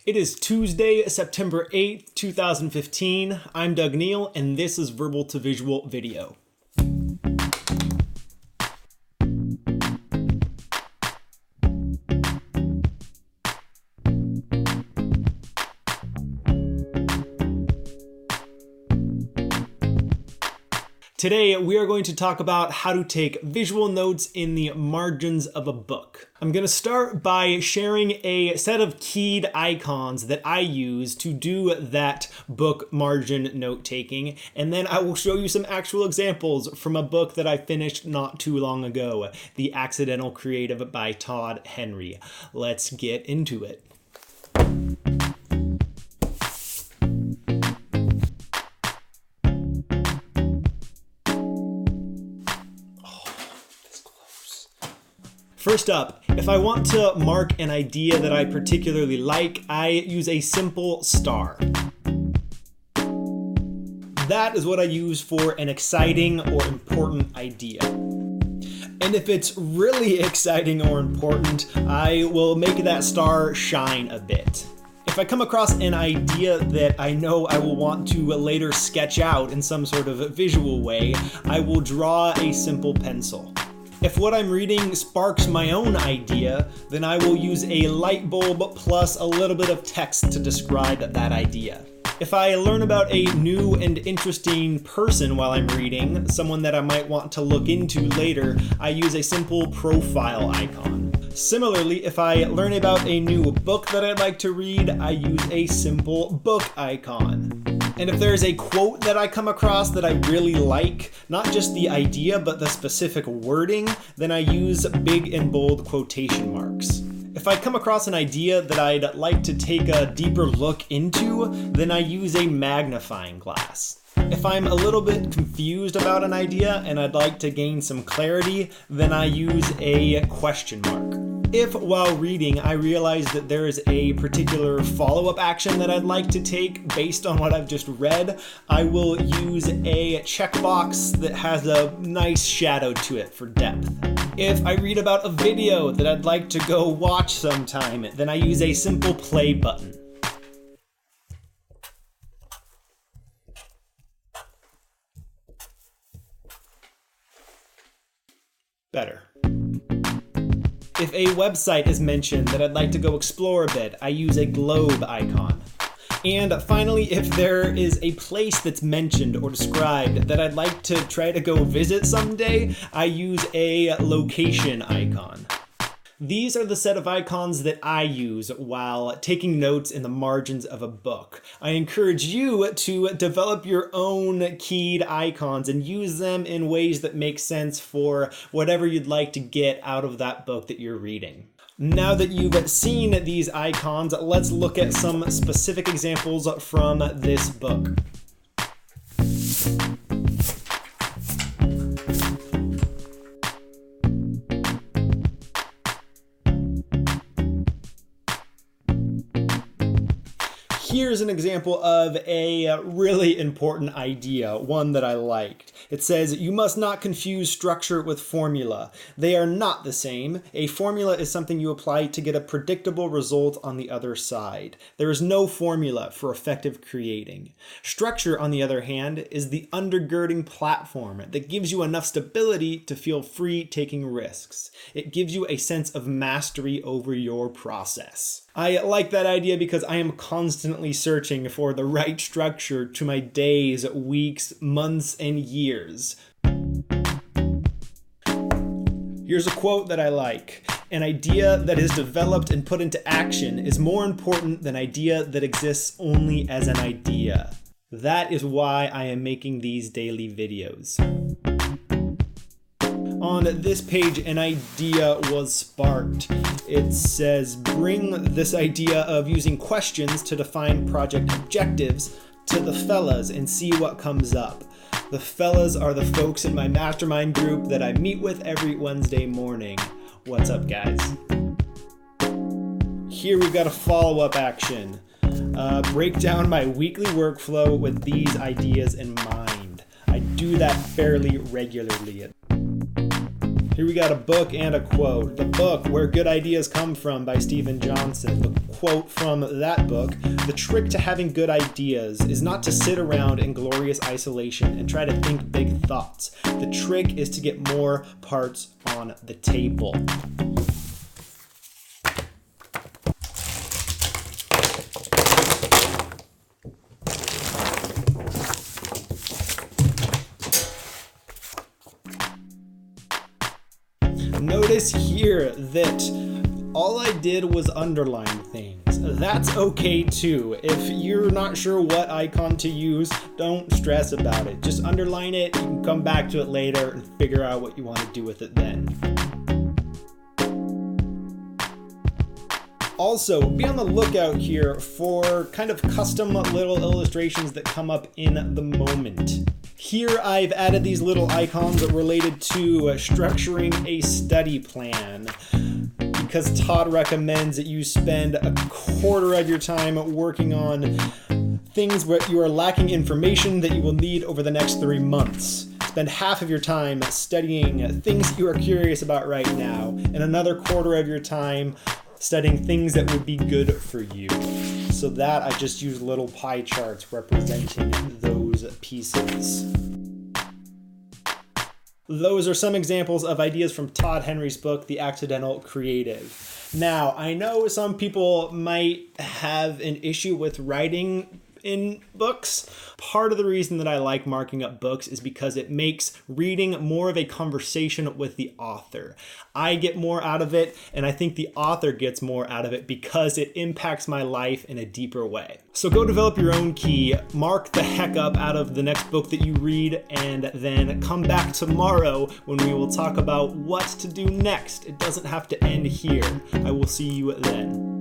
It is Tuesday, September 8th, 2015. I'm Doug Neill, and this is Verbal to Visual Video. Today, we are going to talk about how to take visual notes in the margins of a book. I'm going to start by sharing a set of keyed icons that I use to do that book margin note-taking, and then I will show you some actual examples from a book that I finished not too long ago, The Accidental Creative by Todd Henry. Let's get into it. First up, if I want to mark an idea that I particularly like, I use a simple star. That is what I use for an exciting or important idea. And if it's really exciting or important, I will make that star shine a bit. If I come across an idea that I know I will want to later sketch out in some sort of visual way, I will draw a simple pencil. If what I'm reading sparks my own idea, then I will use a light bulb plus a little bit of text to describe that idea. If I learn about a new and interesting person while I'm reading, someone that I might want to look into later, I use a simple profile icon. Similarly, if I learn about a new book that I'd like to read, I use a simple book icon. And if there's a quote that I come across that I really like, not just the idea but the specific wording, then I use big and bold quotation marks. If I come across an idea that I'd like to take a deeper look into, then I use a magnifying glass. If I'm a little bit confused about an idea and I'd like to gain some clarity, then I use a question mark. If while reading I realize that there is a particular follow-up action that I'd like to take based on what I've just read, I will use a checkbox that has a nice shadow to it for depth. If I read about a video that I'd like to go watch sometime, then I use a simple play button. Better. If a website is mentioned that I'd like to go explore a bit, I use a globe icon. And finally, if there is a place that's mentioned or described that I'd like to try to go visit someday, I use a location icon. These are the set of icons that I use while taking notes in the margins of a book. I encourage you to develop your own keyed icons and use them in ways that make sense for whatever you'd like to get out of that book that you're reading. Now that you've seen these icons, let's look at some specific examples from this book. Here's an example of a really important idea, one that I liked. It says, you must not confuse structure with formula. They are not the same. A formula is something you apply to get a predictable result on the other side. There is no formula for effective creating. Structure, on the other hand, is the undergirding platform that gives you enough stability to feel free taking risks. It gives you a sense of mastery over your process. I like that idea because I am constantly searching for the right structure to my days, weeks, months, and years. Here's a quote that I like. An idea that is developed and put into action is more important than an idea that exists only as an idea. That is why I am making these daily videos. On this page, an idea was sparked. It says, bring this idea of using questions to define project objectives to the fellas and see what comes up. The fellas are the folks in my mastermind group that I meet with every Wednesday morning. What's up, guys? Here we've got a follow-up action. Break down my weekly workflow with these ideas in mind. I do that fairly regularly. Here we got a book and a quote. The book, Where Good Ideas Come From by Stephen Johnson. The quote from that book, the trick to having good ideas is not to sit around in glorious isolation and try to think big thoughts. The trick is to get more parts on the table. Notice here that all I did was underline things. That's okay too. If you're not sure what icon to use, don't stress about it. Just underline it, you can come back to it later and figure out what you want to do with it then. Also, be on the lookout here for kind of custom little illustrations that come up in the moment. Here I've added these little icons related to structuring a study plan, because Todd recommends that you spend a quarter of your time working on things where you are lacking information that you will need over the next 3 months. Spend half of your time studying things you are curious about right now, and another quarter of your time studying things that would be good for you. So that I just use little pie charts representing those pieces. Those are some examples of ideas from Todd Henry's book, The Accidental Creative. Now, I know some people might have an issue with writing in books. Part of the reason that I like marking up books is because it makes reading more of a conversation with the author. I get more out of it, and I think the author gets more out of it because it impacts my life in a deeper way. So go develop your own key, mark the heck up out of the next book that you read, and then come back tomorrow when we will talk about what to do next. It doesn't have to end here. I will see you then.